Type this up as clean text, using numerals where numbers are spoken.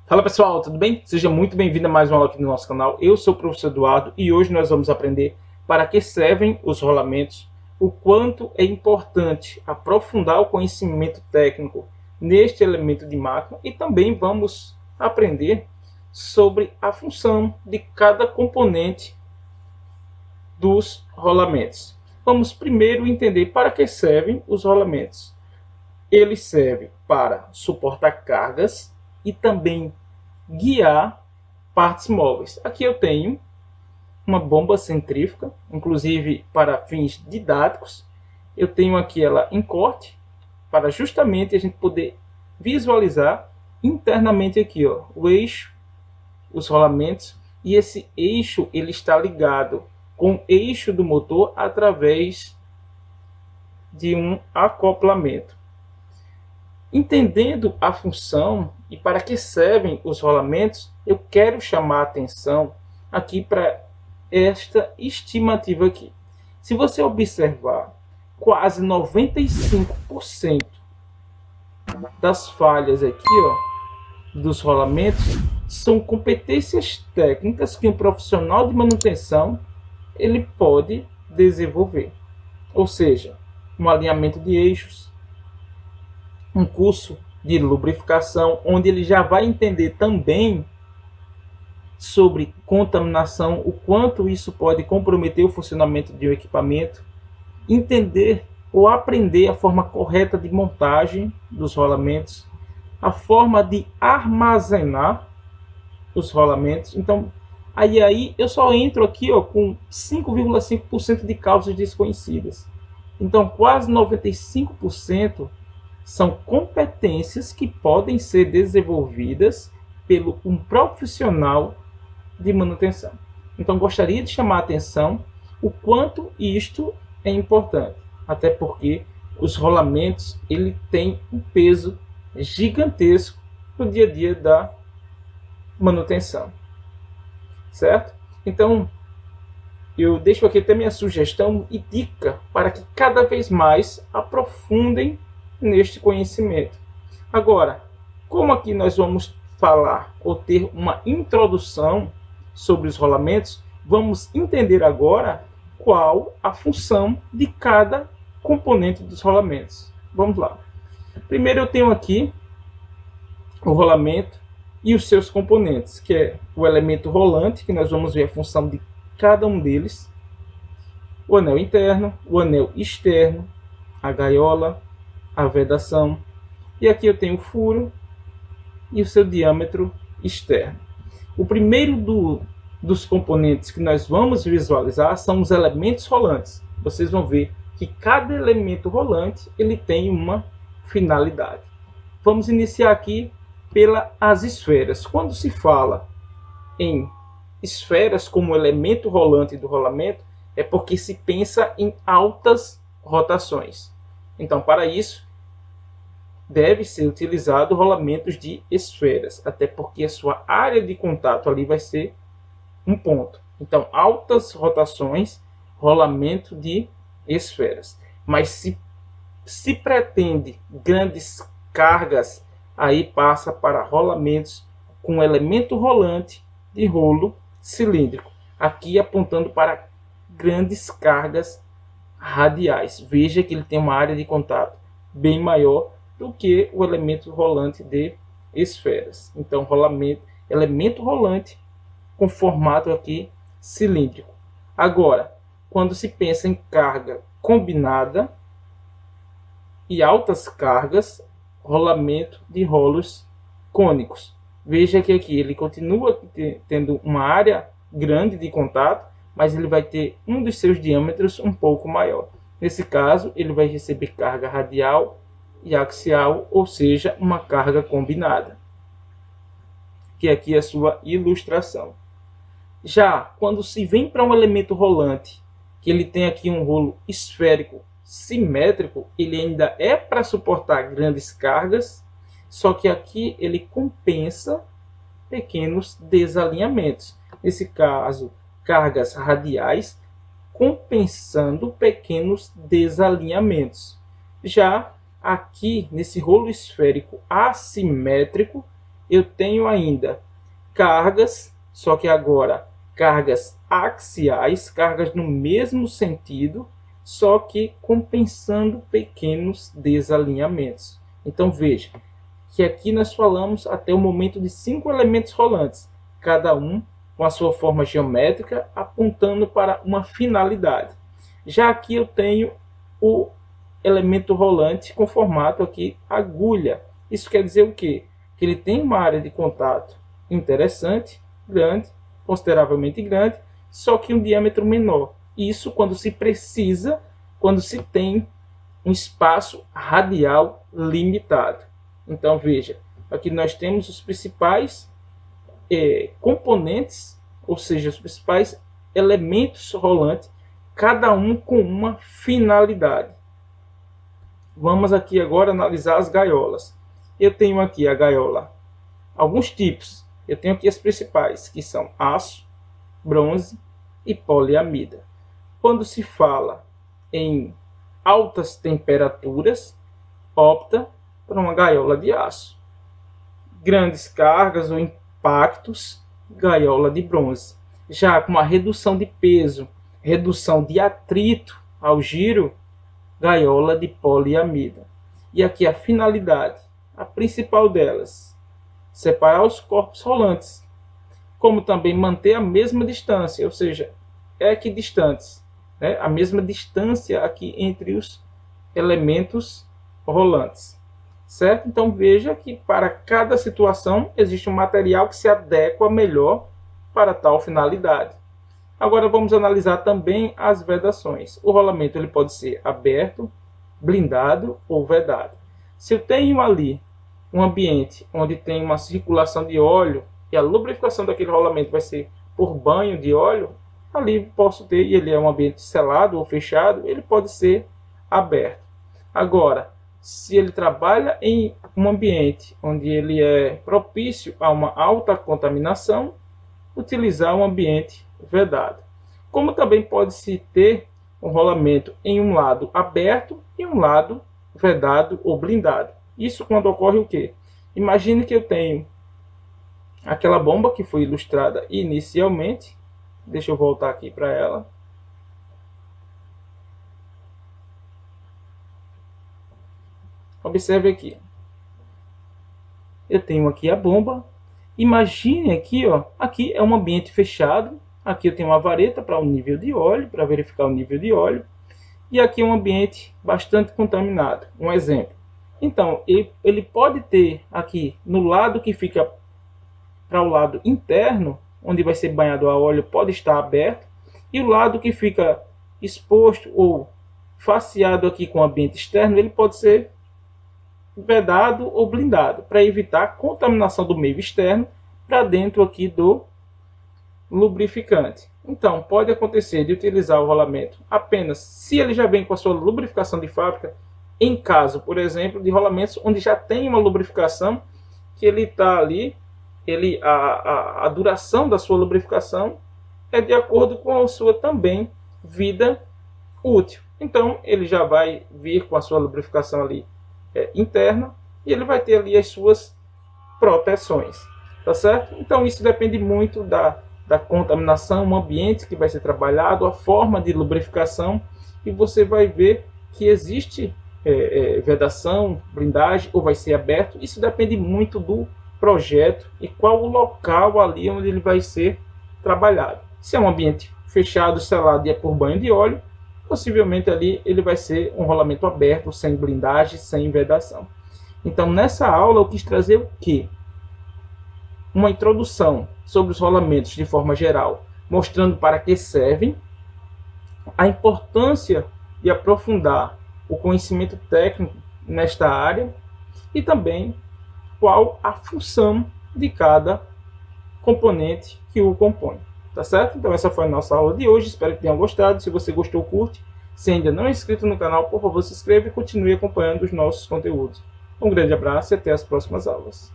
Fala pessoal, tudo bem? Seja muito bem-vindo a mais uma aula aqui no nosso canal. Eu sou o professor Eduardo e hoje nós vamos aprender para que servem os rolamentos, o quanto é importante aprofundar o conhecimento técnico neste elemento de máquina e também vamos aprender sobre a função de cada componente dos rolamentos. Vamos primeiro entender para que servem os rolamentos. Ele serve para suportar cargas e também guiar partes móveis. Aqui eu tenho uma bomba centrífuga, inclusive para fins didáticos. Eu tenho aqui ela em corte, para justamente a gente poder visualizar internamente aqui, ó, o eixo, os rolamentos, e esse eixo ele está ligado com o eixo do motor através de um acoplamento. Entendendo a função e para que servem os rolamentos, eu quero chamar a atenção aqui para esta estimativa aqui. Se você observar, quase 95% das falhas aqui, ó, dos rolamentos são competências técnicas que um profissional de manutenção ele pode desenvolver. Ou seja, um alinhamento de eixos, um curso de lubrificação, onde ele já vai entender também sobre contaminação, o quanto isso pode comprometer o funcionamento de um equipamento, entender ou aprender a forma correta de montagem dos rolamentos, a forma de armazenar os rolamentos. Então, aí eu só entro aqui, ó, com 5,5% de causas desconhecidas. Então, quase 95% são competências que podem ser desenvolvidas pelo um profissional de manutenção. Então, gostaria de chamar a atenção o quanto isto é importante, até porque os rolamentos ele tem um peso gigantesco no dia a dia da manutenção, certo? Então, eu deixo aqui até minha sugestão e dica para que cada vez mais aprofundem neste conhecimento. Agora, como aqui nós vamos falar ou ter uma introdução sobre os rolamentos, vamos entender agora qual a função de cada componente dos rolamentos. Vamos lá. Primeiro eu tenho aqui o rolamento e os seus componentes, que é o elemento rolante, que nós vamos ver a função de cada um deles, o anel interno, o anel externo, a gaiola, a vedação, e aqui eu tenho o furo e o seu diâmetro externo. O primeiro dos componentes que nós vamos visualizar são os elementos rolantes. Vocês vão ver que cada elemento rolante ele tem uma finalidade. Vamos iniciar aqui pelas esferas. Quando se fala em esferas como elemento rolante do rolamento, é porque se pensa em altas rotações. Então, para isso, deve ser utilizado rolamentos de esferas, até porque a sua área de contato ali vai ser um ponto. Então, altas rotações, rolamento de esferas. Mas se pretende grandes cargas, aí passa para rolamentos com elemento rolante de rolo cilíndrico. Aqui apontando para grandes cargas radiais. Veja que ele tem uma área de contato bem maior do que o elemento rolante de esferas. Então, elemento rolante com formato aqui cilíndrico. Agora, quando se pensa em carga combinada e altas cargas, rolamento de rolos cônicos. Veja que aqui ele continua tendo uma área grande de contato, mas ele vai ter um dos seus diâmetros um pouco maior. Nesse caso, ele vai receber carga radial e axial, ou seja, uma carga combinada, que aqui é a sua ilustração. Já quando se vem para um elemento rolante, que ele tem aqui um rolo esférico simétrico, ele ainda é para suportar grandes cargas, só que aqui ele compensa pequenos desalinhamentos. Nesse caso, cargas radiais compensando pequenos desalinhamentos. Já aqui, nesse rolo esférico assimétrico, eu tenho ainda cargas, só que agora cargas axiais, cargas no mesmo sentido, só que compensando pequenos desalinhamentos. Então veja que aqui nós falamos até o momento de 5 elementos rolantes, cada um com a sua forma geométrica apontando para uma finalidade. Já aqui eu tenho o elemento rolante com formato aqui agulha. Isso quer dizer o quê? Que ele tem uma área de contato interessante, grande, consideravelmente grande, só que um diâmetro menor. Isso quando se precisa, quando se tem um espaço radial limitado. Então veja, aqui nós temos os principais componentes, ou seja, os principais elementos rolantes, cada um com uma finalidade. Vamos aqui agora analisar as gaiolas. Eu tenho aqui a gaiola, alguns tipos. Eu tenho aqui as principais, que são aço, bronze e poliamida. Quando se fala em altas temperaturas, opta por uma gaiola de aço. Grandes cargas ou impactos, gaiola de bronze. Já com a redução de peso, redução de atrito ao giro, gaiola de poliamida. E aqui a finalidade, a principal delas, separar os corpos rolantes, como também manter a mesma distância, ou seja, equidistantes, né? A mesma distância aqui entre os elementos rolantes, certo? Então veja que para cada situação existe um material que se adequa melhor para tal finalidade. Agora vamos analisar também as vedações. O rolamento ele pode ser aberto, blindado ou vedado. Se eu tenho ali um ambiente onde tem uma circulação de óleo e a lubrificação daquele rolamento vai ser por banho de óleo, ali posso ter, e ele é um ambiente selado ou fechado, ele pode ser aberto. Agora, se ele trabalha em um ambiente onde ele é propício a uma alta contaminação, utilizar um ambiente vedado. Como também pode-se ter um rolamento em um lado aberto e um lado vedado ou blindado. Isso quando ocorre o quê? Imagine que eu tenho aquela bomba que foi ilustrada inicialmente. Deixa eu voltar aqui para ela. Observe aqui. Eu tenho aqui a bomba. Imagine aqui, ó, aqui é um ambiente fechado. Aqui eu tenho uma vareta para o nível de óleo, para verificar o nível de óleo. E aqui é um ambiente bastante contaminado. Um exemplo. Então, ele pode ter aqui no lado que fica para o lado interno, onde vai ser banhado a óleo, pode estar aberto. E o lado que fica exposto ou faceado aqui com o ambiente externo, ele pode ser vedado ou blindado, para evitar a contaminação do meio externo para dentro aqui do lubrificante. Então, pode acontecer de utilizar o rolamento apenas se ele já vem com a sua lubrificação de fábrica, em caso, por exemplo, de rolamentos onde já tem uma lubrificação, que ele está ali, a duração da sua lubrificação é de acordo com a sua também vida útil. Então, ele já vai vir com a sua lubrificação ali interna e ele vai ter ali as suas proteções, tá certo? Então, isso depende muito da contaminação, o ambiente que vai ser trabalhado, a forma de lubrificação, e você vai ver que existe vedação, blindagem, ou vai ser aberto. Isso depende muito do projeto e qual o local ali onde ele vai ser trabalhado. Se é um ambiente fechado, selado e é por banho de óleo, possivelmente ali ele vai ser um rolamento aberto, sem blindagem, sem vedação. Então, nessa aula eu quis trazer o quê? Uma introdução sobre os rolamentos de forma geral, mostrando para que servem, a importância de aprofundar o conhecimento técnico nesta área e também qual a função de cada componente que o compõe. Tá certo? Então essa foi a nossa aula de hoje, espero que tenham gostado. Se você gostou, curte. Se ainda não é inscrito no canal, por favor, se inscreva e continue acompanhando os nossos conteúdos. Um grande abraço e até as próximas aulas.